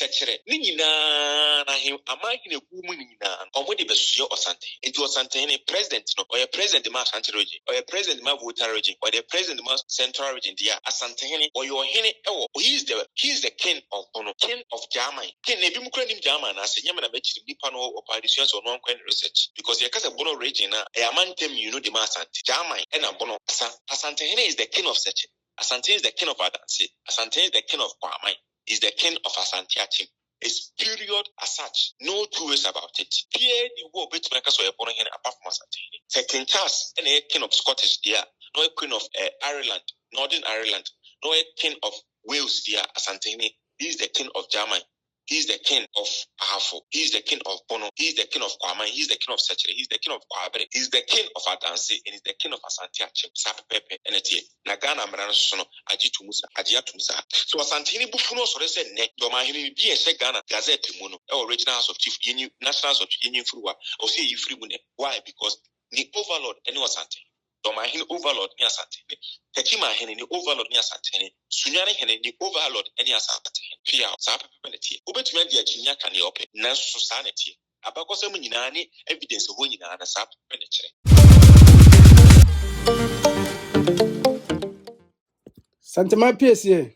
sechere ni na him amahene gumu ni na omode besuyo Asantehene into Asantehene president no or president ma Asante region or president ma Volta region or the president ma Central region dia Asantehene or your hene ewo he is the king of Bono, king of Germany. King ne bi mukra nim German na se nyama na bechi nipa no operation so no nkwan research because yakasa Bono region na e amantem you know the ma Asante Germany and Bono Asantehene is the king of Seche. Asantehene is the king of Adanse. Asantehene is the king of Kwamai. Is the king of Asantehene. It's period as such. No two ways about it. Pierre the war bet make so Bonohene apart from Asantehene. Second Charles and a king of Scottish there. No a queen of Ireland, Northern Ireland. No a king of Wales there. Asantehene. He is the king of Germany. He is the king of Ahafo. He is the king of Bono. He is the king of Kwamai. He is the king of Sechere. He is the king of Kwabre. He is the king of Adanse. And he is the king of Asantehene. Sapepe. And it's Nagana Mranosono. Ajitu Musa. Ajiatu Musa. So Asantehene Bufuno so they said ne. Dormaahene be a Ghana Gazette Mono. Original House of Chief National House of Chief Fruwa. Osei Ifribune. Why? Because the overlord and Asantehene. Dormaahene overlord ni Asantehene. Tekimahene ni overlord ni Asantehene. Sunyane ni overlord ni Asantehene. Pia sapepe neti. Ubetumi adi achinya kani ope. Nanso saneti. Abakose mu nyina ni evidence ho nyina na sapepe nekire. Santema PSA.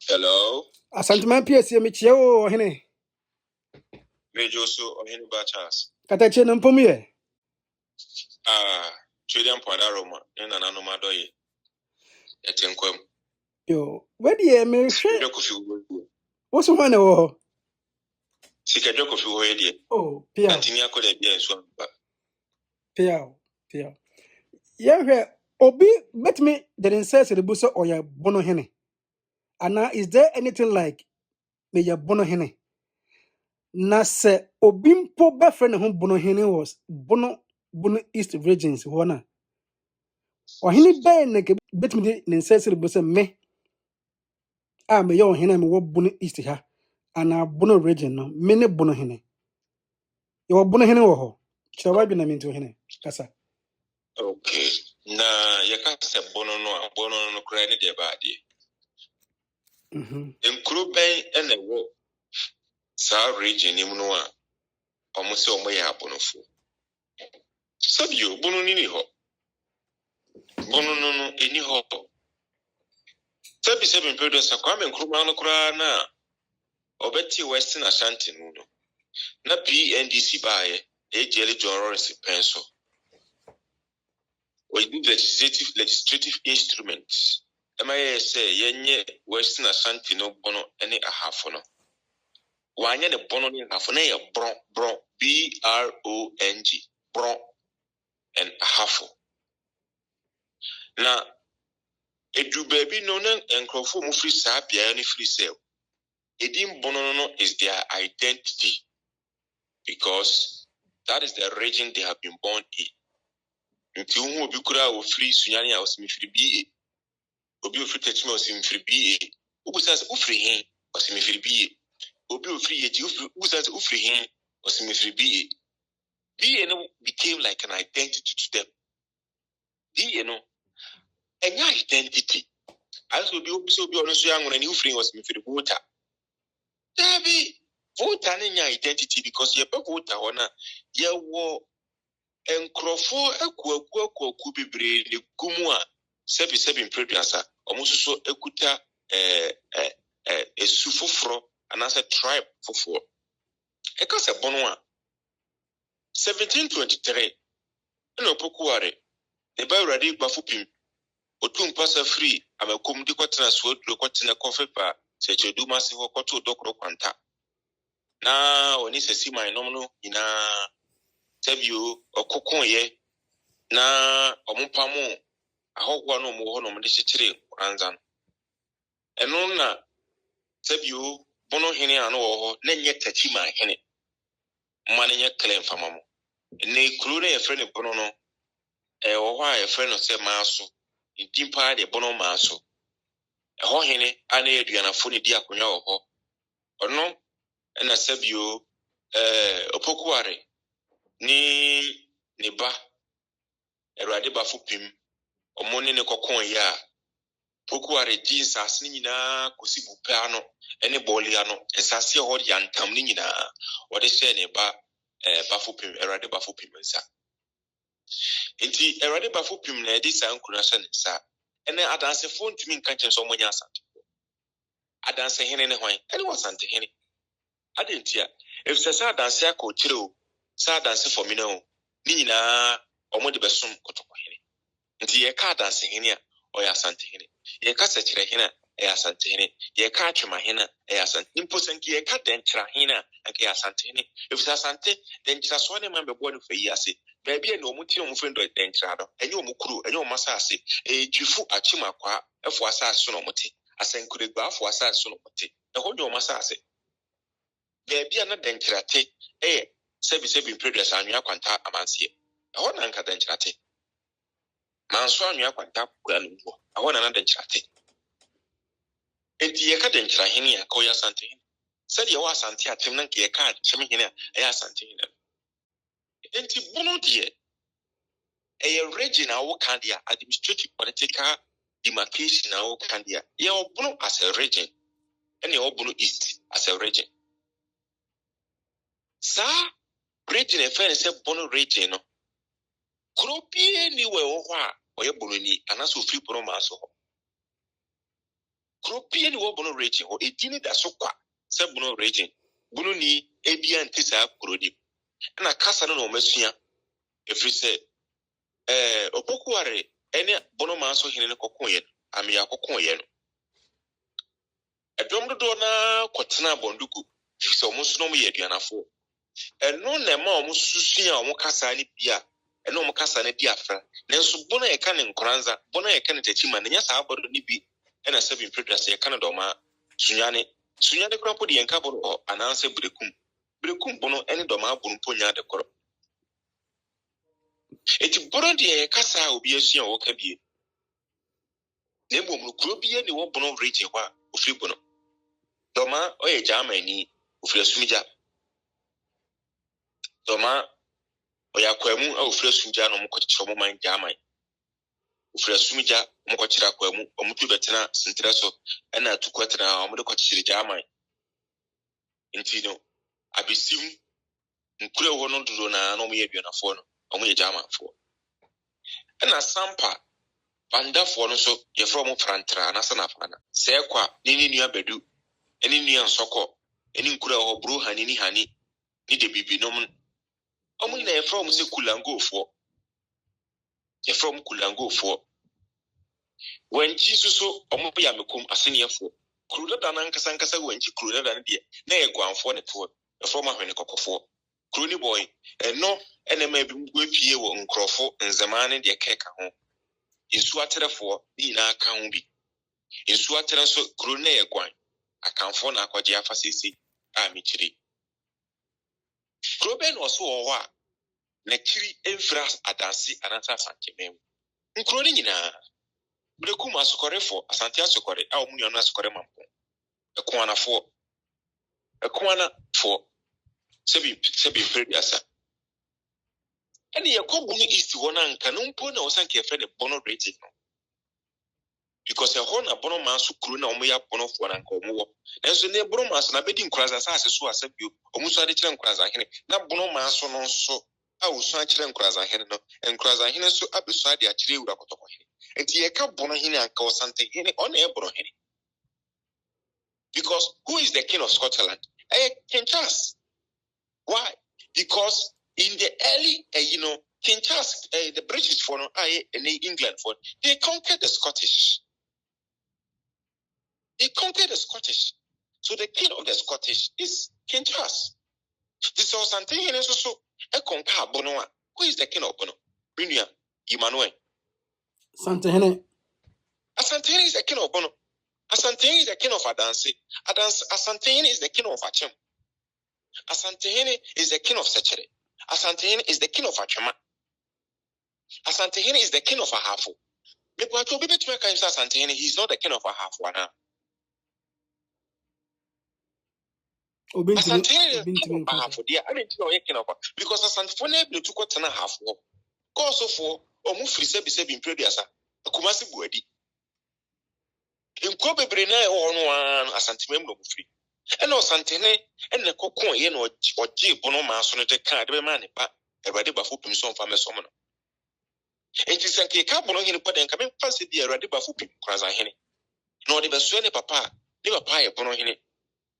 Hello. Asantema PSA michie o hene. Mejo so ohene ba chance. Katache na mpomie. Chiriam Padaroma, and an anomadoye. Etenquem. Yo, where the American? What's one or? Sikajok of you, idiot. Oh, Pia. Antinia could have been one, but Pia. Yeah, Obi, bet me the incest the busa or your Bonohene. And now, is there anything like me your Bonohene? Na se Obimpo befriend whom Bonohene was Bono East regions, wana. Or hini bay neke bet me the incest the busa me. Me yo hene me wo Bono East ha. And a Bono region no, many Bonohene. Your Bonohene wo ho. Chawa bi na minto hene. Kasa. okay. Na yakasa Bono no credit de badi. In Kruben and the war. Sa region imnoa. Almost so may happen of. Sub you, Bono nini ho. Bono no any ho. 37 periods of coming Krumano Krana. Obeti Western Ashanti Nuno. Na PNDC by a jelly John Lawrence pencil. We do legislative instruments. Say yenye Western Ashanti no bono any a half no. Wanya the bono in half an a bron BRONG bron and a half. Now a do baby no and crofo free sapia any free sale. Edim Bonono is their identity because that is the region they have been born in. Until whom Bukura will free Sunyani or Simifri B. Obi free Techmo Simifri B. Who says Ufri him or Simifri B. Obi free who says Ufri him or Simifri B. Became like an identity to them. An identity. As will be so be honest young when you free or Simifri water. Dabi voter in identity because you have voter ona ye wo enkrofo ekuaku bebre le gumua 77 producer omususo ekuta esufofro anasa tribe fofo ekase Bono 1723 no pokuare ne ba urade gbafupim Otumfuo free amakom di kwatena so duro kwatena kofepa seche duma si hokoto dokro kwanta na oni sesi my nomno ina sabio okokon ye na omupamu ahogwa no mu ho no mde chichire ranzan eno na sabio Bonohene ano ho na nye tachima hene mane nye claim famamo ne kru na ye frɛ ne Bono no wo ho a ye frɛ no se maaso ndimpa de Bono maaso ho hene ana eduanafo ne di akonya wo ho ono na sabio opokuare ni ba erade ba fupim omoni ne kokon ya Pokuare jeans as nina kusibu piano, any boliano, and Sasia or yan tamnina, or the shene bafupim, erade bafupim, sir. Inti erade bafupim, this uncle, sir. And then I dance a phone to me, catching someone else. I dance a hen and a wine, and was Asantehene. I didn't hear. If Sasa dance a coach, Sa dance for me no, Nina, or more the best son, Cotohene. Inti a car dancing here, or Asantehene. Ye cassette hina, Asantehene. Ye catch my hina, Asant. Imposanki, ye cat then trahina, and Asantehene. If Sasante, then just one member born for years. Baby, no mutum friend or dentrado, and your mukru, and your massasi, a chifu achimakwa, a foasa sonomote. Asen could go for a sonomote. The whole your massasi. Baby, another dentrate, sebi previous and your quanta amansi. A one anchor dentrate. Manswan your quanta, I want another dentrate. And the Academia Hinia, Koya Santin. Said you are Santia Timnanki a card, Chemina, Asantehene. And Bono dear, a region our Candia, administrative political demarcation our Candia, your Bono as a region, and your Bono East as a region. Sir, region a fair said Bono region. Croppy anywhere or your Bononi, and also free Bonomaso. Croppy anywhere Bono region or a dinner that so qua, said Bono region. Bononi, Abia and Tissa Kurodi. And a Casano no Messia, if we say, Opokuare, any Bonomaso in a cocoon, Amia cocoon. A domdona Quatana Bonduku, is almost no me Diana for. And no Nema Mususia or Mocasani Pia, and no Mocasani Diafra. Then so Bona a cannon Kranza, Bona a cannon Chima, and yes, I bought Nibi, and a 7 previous a Canadoma, Sunyane, Sunyane Cropody and Cabo or an answer Brekum Bono any doma Bumponia de Coro. It Borodi a Casa will be a senior or Cabi. Nemo Mukrubi and the Bono region of Fribono. Doma or a Germany of Resumija. Doma or Yaquemu or Fresujano Mokochomo Mine Jamai. Fresumija Mokochira Quemu or Mutubetana Sintraso and a Tuquatana or Mokochiri Jamai. Intino, I presume Nkule wono dona no me aduana fo no omo ye jama fo na sampa banda fo no so ye from frantra na sana fana se kwa ni nua bedu eni nua nsoko eni nkura ho bro hani ni de bibi no omo na ye from se kulango fo ye from kulango fo wanchi suso omo ya mekum asene fo kruda da na nkasa wanchi kruda da ne de na ye gwanfo ne to ye from ahwene kokofo Crony boy, and no, and maybe we pay on Crawford and Zamani de Keka home. In Swatera for Nina County. In Swatera so Crone Guan, I can't phone Aquadia Facisi, Amichiri. Croben was so wa, Nekiri Evras Adansi Anata Santimem. Including in a Brecuma Score for Asantia Score, our Muniana Score Mampo. A Quana for. Sebi previous. And ye come Bono East one and canon pona or sank a friend of Bono rating. Because a horn a Bono Masu Cruna or Maya Bono for an Ancomo. And so near Bono Mas and a betting class as I said you, almost a little class I had not Bono Mas on so I was such a class I had no and class I had so up beside the tree with a cotohene. And ye come Bonahene and call Asantehene on a Bonahene. Because who is the king of Scotland? King Charles. Why? Because in the early, King Charles, the British for and England for they conquered the Scottish. They conquered the Scottish. So the king of the Scottish is King Charles. This was Asantehene also a conquer Bonowura. Who is the king of Bono? Brinia, Emmanuel. Asantehene. Asantehene is the king of Bono. Asantehene is the king of Adansi. Asantehene is the king of Achem. Asantehene is the king of Sechere. Asantehene is the king of Achema. Asantehene is the king of Ahafo. Asantehene, he's not the king of Ahafo. Asantehene is the king of Ahafo. I didn't know a king of because Asantehene took what and a half. Also for Omufri Sebi in Prediasa, a Kumasi Buedi. Nko bebre na ono an asantemem no mufri. Ena Asantehene ena kokon ye no oje bono ma so no de ka de be ma ne pa Awurade bafo pim so mfa mesom no. Enti sanke ka Bonohene paden ka me fa se bi Awurade bafo pim Kranzahene. No de be so ne papa ye Bonohene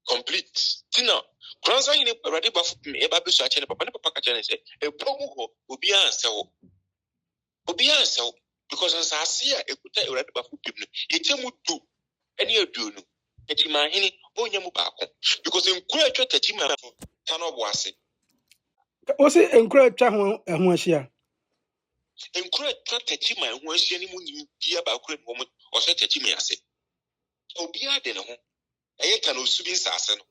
complete. Tina Kranzahene Awurade bafo pim e ba be so a che ne papa ka che ne se e promo ho obi anse ho. Obi anse ho because nsase a ekuta Awurade bafo pim no yetemu du ene aduonu. Techimahene onya mu baako because nkura atwa techima tano boase. Osi enkura twa ho ahia. Nkura atwa techima ho ahia ni mu nyim bia baako ni mo ose techima yase. Obi ade ne ho eye ka no subi nsase no.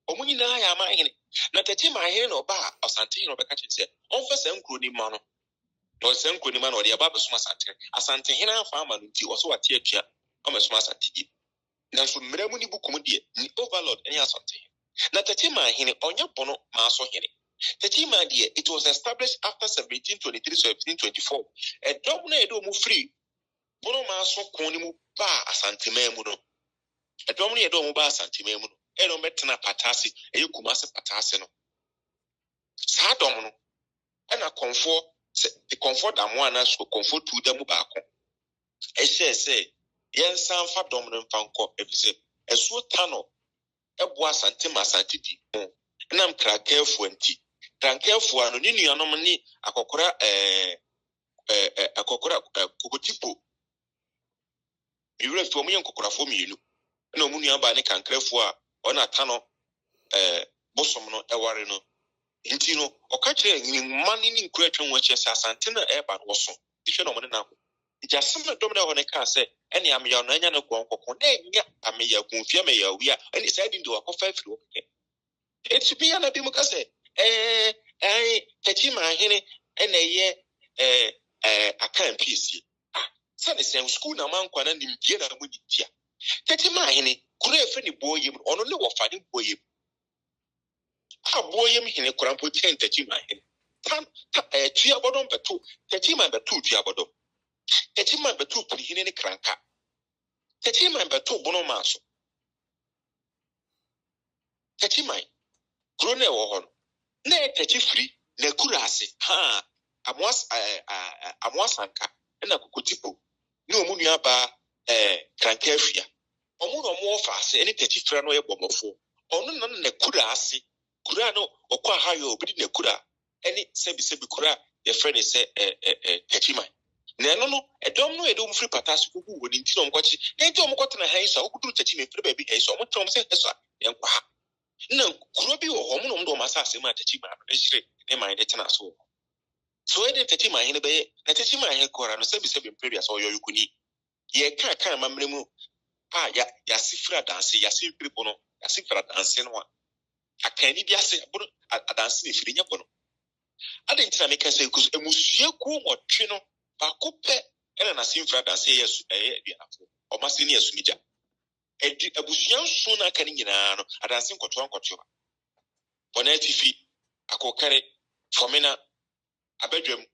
Omo nyina ya amahene na techimahene no ba Asantehene no beka kyese onfa sa nkuro ni ma no. No sa nkuro ni ma no de aba besoma Asantehene afa ama no nti oso wate atua amesoma Asantehene. Na so mmeremu ni bukum de ni overlord any Asantehene. Na Techimahene onya bono ma so hene. Techima de it was established after 1723-1724. A dom na edo mu free bono ma so kon ni mu ba Asantehene no. A dom na edo mu ba Asantehene no. E no metena patase e Kumase patase no. Sa dom no e na comfort the comfort damo ana so comfort tu da mu ba ko. E se yensan fa dom no mfa nko efise esuo tano ebo Asantehene Asantehene nam krakefu anti krakefu ano ni nuanom ni akokora akokora kokotipo miwre fo mu yenkokora fo mienu na omu nua ba ne kankrafu a ona tano bosom no eware no nti no okakire ni mani ni nkura atwa nwa kyese Asantehene eba no so ihwe no mo ne na ko ijasem dom na ho ne ka se ene ameya no anya na kwankoko na enya ameya kunfia meya wi a ene side ndi wakofa afiri okeke eti bia na bi mu ka se Techimahene ene ye akan PC sane sen school na mankwa na nimbie na mu nitia Techimahene kura efe ni boyem ono ne wofa ni boyem boyem hene kura mpo ten Techimahene tua bodom betu Techimahene betu tua bodom Techimahene betu hene ne kranka Techimahene betu bono maso Techimahene kuro na ewo ho na Techifree na kura ase amwasanka na kokotipo ni omu nua ba kranka afia omu no mo ofa ase ni Techifree no ye bomofo onu na kura ase kura no okwa hayo obi na kura eni sebi kura ye friend se Techimahene na no edom no edom free patas kugu woni nti no mkwachi na nti omkwoto na han so okuduru Techimahene free baby so omtom se so yenkwa ha na kuro bi wo homo no ndo masase ma Techimahene na hire ne man de tena so so e de Techimahene be na Techimahene kora no sebi previous o yoyukuni ye kan mamremu ya sifra dance ya sifra bono ya sifra dance no akani bi ase bono dance ne firi nya bono ade ntina me kan se emusue ku motwe no ba kope ena na sifra dance yesu aduanafo o mase ne yasumija abusuan so na kan nyina no adanse nkotwa bona tifi akokare fomena abadwam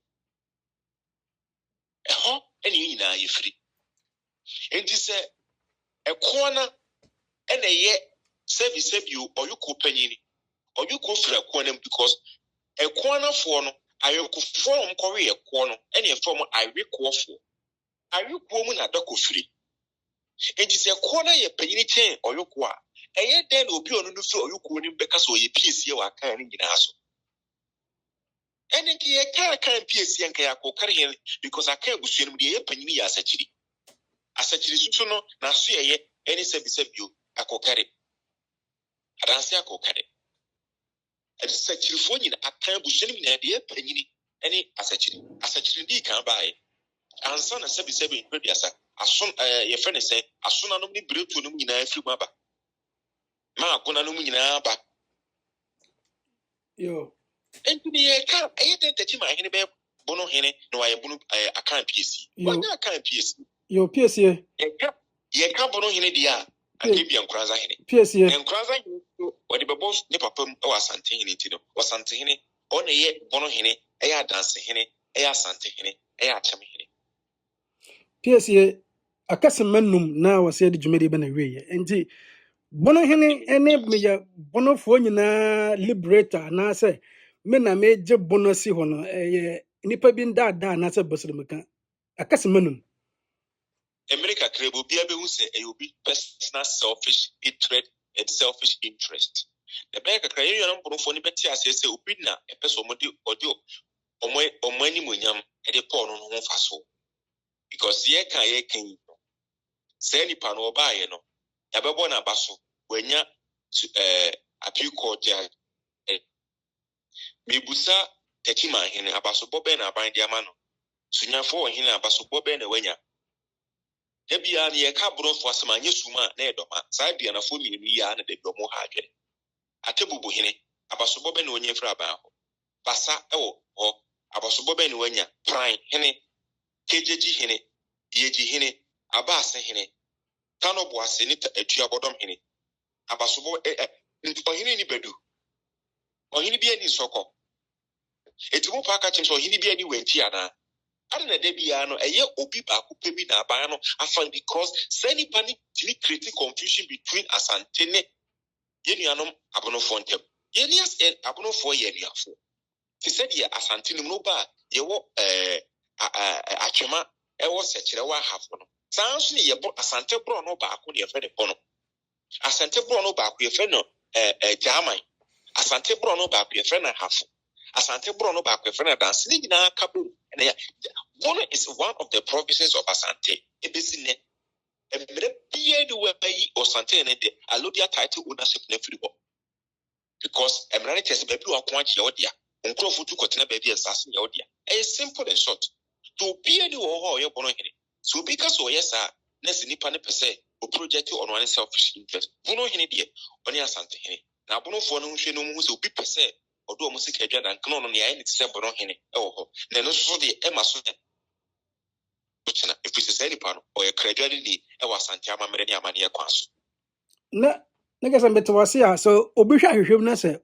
eho eni nyina yefiri enti se ekona ena ye sebi oyuko panyini oyuko fira kona because ekona fo no ayokufo mkɔwe ekona ena efom ayeko mu na dako firi enti se ekona ye panyini chen oyuko a eye den obi onu no firi oyuko ni mbeka so ye piece ye wa kan ni nyina so ene ki ye kan piece ye nka yakokare he because akan busuanum de ye panyini ya asachiri susu no na so ye ene sebi akokare adanse akokare asachiri fo nyina akan busuanum na de ye panyini ene asachiri ndi kan bae ansa na sebi ntwe asa ason ye frene se asona no ni bretu no nyina afiri mu aba ma akona no nyina aba Yo enti ye ka de Techimahene be Bonohene no aye bono akan PC wanya akan PC yo PSA ye ka Bonohene dia akebia Nkranzahene PSA Nkranzahene wadi bebo ne papam e Asantehene ti no Asantehene ona ye Bonohene Asantehene Asantehene Achemhene PSA akasemanum na wase de dwumadi be na wiye enti Bonohene ene meya Bonofuo nyina liberator na say me na meje bonosi ho no nipa bi nda na say bosremka akasemanum America krebo bia be hu say e obi personal selfish hatred and selfish interest. The bank kakra ye yon Bonofo ni beti ase say obi na e person odi omani munyam e de Paul no ho faso because ye kan say nipa no oba ye no ya bebo na baso wanya appeal court ya mebusa Ahmed abaso bobe na aban dia ma no sunyafo ohene abaso bobe na wanya Ebia ni yeka Bonofo asema nye suma na edoma saa bia na fo mienu ya na de domo ha adwene atebubu hene abasobɔ bɛ na onye fra ba ho basa ewo ho abasobɔ bɛ na wanya pran hene kejeji hene yeji hene abase hene kanobo ase ni atua bodom hene abasobɔ ohene ni bedu ohene bia ni soko etumu pa aka chimso ohene bia ni wenti ana adena de bia no eye obi ba ko pe bi na aban no afan because sani panic tini create confusion between Asantehene yenuanom Abonofo ntem yenias Abonofo yenuafo ti said ye Asantehene no ba ye wo atwema ewo sekire wa hafo no sanso ne ye bo Asante bro no ba ko ne ye fe de Bono Asante bro no ba ko ye fe no German Asante bro no ba ko ye fe na hafo Asante bro no ba ko ye fe na dance ni nyina kabo na Bono is one of the provinces of Asante ebesine emre bia de we bayi Asantehene de alodia title ownership na free because emrani tese baby wa ko agye odia nkrofo tu kotena baby asase ya odia simple and short to be any wo ye Bonohene so because o yesa na sinipa ne pese o project on one selfish interest Bonohene de oni Asantehene na Bonofo no hwe no mu se obi pese odo mo sika adwa dan kno no ne ayi ne tse Bonohene ho na no so de e maso de tena if we say nipa no o ye gradually ni e wa Asante amamere ne amane ye kwaso na nega sambe to wase a so obi hwa hwehwem na say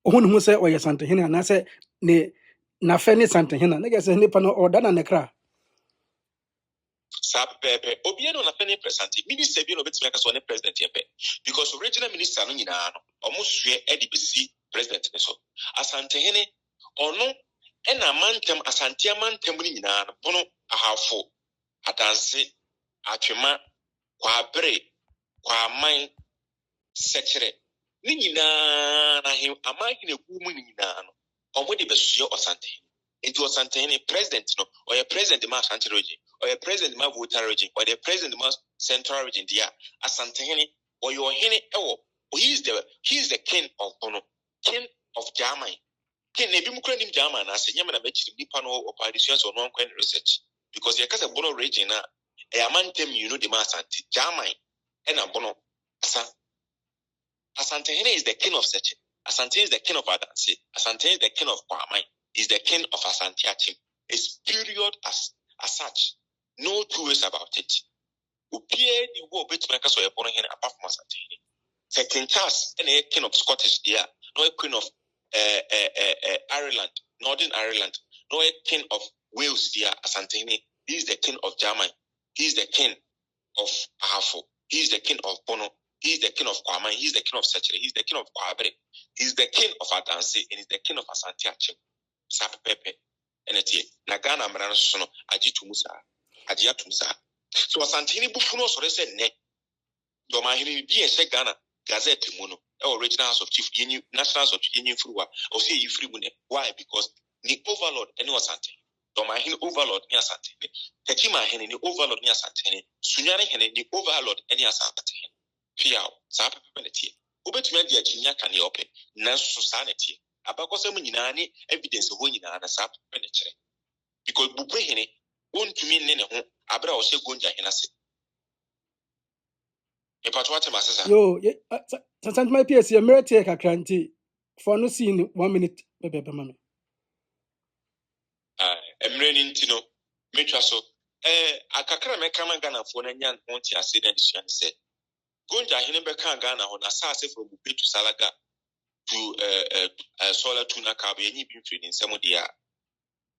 ohun hu say oye Asantehene na say ne na fe ne Asantehene nega say nipa no oda na nekra Sabebe obi no na fe ne president minister bi no betime aka so ne president ye pe because original minister no nyina no omosue e de besi president ne so Asantehene ono e na mantem Asante mantem ni nyina no Bono ahafo adanse atwema kwa abere kwa aman sekere ni nyina na he amahine ku mu ni nyina no omo de besue Asantehene enti Asantehene president no or your president ma Asante region or your president ma Volta region or the president ma Central region dia Asantehene or your hene ewo he is the king of Bono, king of German king na bi mu kura nim German na se nyama na bechi nipa no operations or non research because you kasa Bono region na e amantem you know the ma Asante German e na Bono Asantehene is the king of Sechi. Asante is the king of Adansi. Asante is the king of Kwamai. Is the king of Asante Achim. It's period as such. No two ways about it. Upie the war between Kaso Bonohene apart from Asantehene. Second Charles and a king of Scottish there. No a queen of Ireland, Northern Ireland. No a king of Wales there. Asantehene. He is the king of Germany. He is the king of Ahafo. He is the king of Bono. He is the king of Kwamai. He is the king of Sechere. He is the king of Kwabre. He is the king of Adanse. And he is the king of Asante Achim. Sapepepe. And it's Nagana Mran Sono. Ajitu Musa. Ajiatu Musa. So Asantehene Bufuno so they said ne. Dormaahene be a Ghana Gazette Muno. Original House of Chief National House of Chief Union Frua. Osei free mune. Why? Because the overlord and Asantehene. Dormaahene overlord ni Asantehene. Ahmed ni overlord ni Asantehene. Hene ni overlord ni Asantehene. Piao, Sapapenetti. Ubetumi de achinya kan ye open, nanso sanity. Abakosem nyina ne evidence ho nyina na Sapapenechere. Because Bukwehene wontumi ne ho abra o se gonja henase. E patwa te masesa. yo Asante my PS ye merete kakranti for no see in 1 minute bebe mama Emre ni ntino metwa so. Akakra meka mangana fo na nyan ho ti ase na disuan se. Gonja hene beka Ghana ho na sase from Bupe to Salaga to Solar Tuna Kabe nyi bi mfiri nsem de a.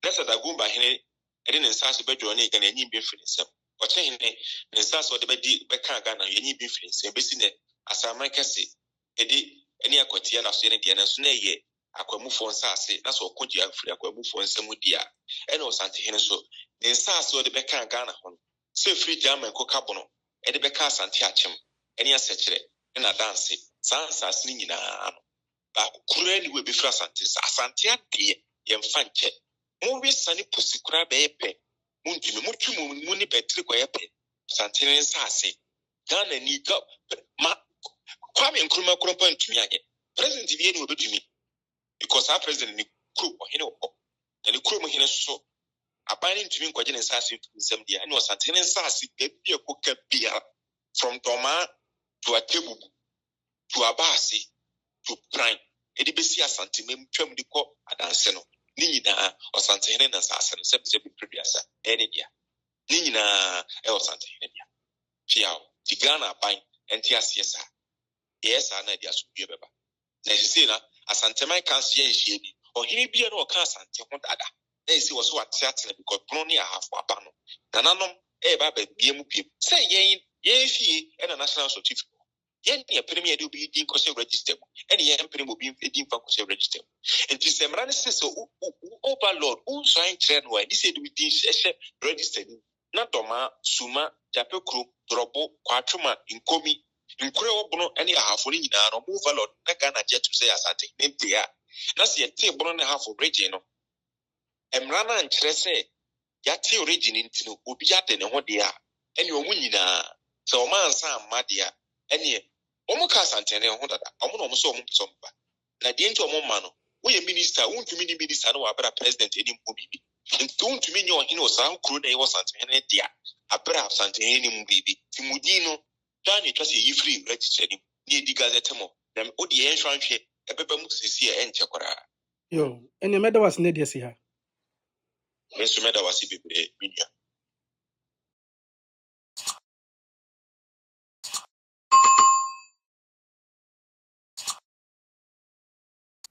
Nesa da gumba hene ede ne nsase bedwo na Ghana nyi bi mfiri nsem. Ochehene ne saso de bedi beka Ghana yenyi bi influence ebesi ne asama kese edi eni akotia na so ne de na so na ye akwamufo nsase na so okoji afiri akwamufo nsemu dia ene Asantehene so ne saso de beka Ghana ho se free German ko kabono edi beka Asante achem eni asechire na dance sansas ni nyina no ba kura ni we be free Asante ade ye mfa nche mo wi sane pusikura be yepe muntumi mutumu muni betri kwa yepe Asantehene nsase Ghana ni ga ma Kwame Nkrumah kurompa ntumi anye president bi ni obetumi because our president ni kuro ohene opo na ni kuro mo hene so abani ntumi nkwaje ne nsase nsem dia ani Asantehene nsase bia koka bia from Doma to Atebubu to Abasi to Prime edi besi Asante twam di ko adanse no ni nyina Asantehene na nsase no se bi producer eni dia ni nyina Asantehene dia fiao ti Ghana aban enti asiesa yes ana dia so bia beba na sisi na Asantehene kan se yenhie bi ohiri bia na oka Asante ho dada na esi wo so atiatene because Bono ne ahafo aba no nananom ba bia mu piem se yen fie na national certificate yen ne premier de obi din ko se register mu ene yen premier obi din fa ko se register enti semra ne se overlord unsain trend wa ni se do din se register na doma suma japekro drobo kwatwoma nkomi nkure obono ene ahafo ni nyina no overlord na Ghana jetu se Asante ntia na se yete bono ne half region no emra na nkyere se yate origin ntino obi yate ne ho de a ene omu nyina se o man san amade a ene omu ka Asantehene ho dada omu no omu so omu pso mba na de nti omu ma no wo ye minister untumi ni minister no wa bra president eni mpo bibi nti untumi nye ohene osan kuro na ye Asantehene de a abra Asantehene ni mbibi timudi no Ghana twase yi free register ni edi gazette mo na odi ye nhwanhwe ebeba mu sisi e enche kwara Yo, ene meda was ne de si ha. Mesu meda wasi bebre media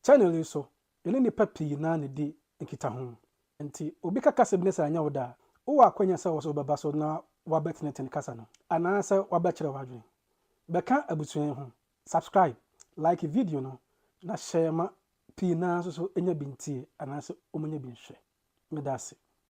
Channel yi so, ene nipa pii na ne di nkita ho. Nti obi kaka se bine sa anya woda. Wo akwanya se wo so beba so na wabetene kasa no. Ana se wabekere wadwen. Beka abusuen ho. Subscribe, like video no na share ma pii na so enya bintie ana se omunya binhwe. Medase.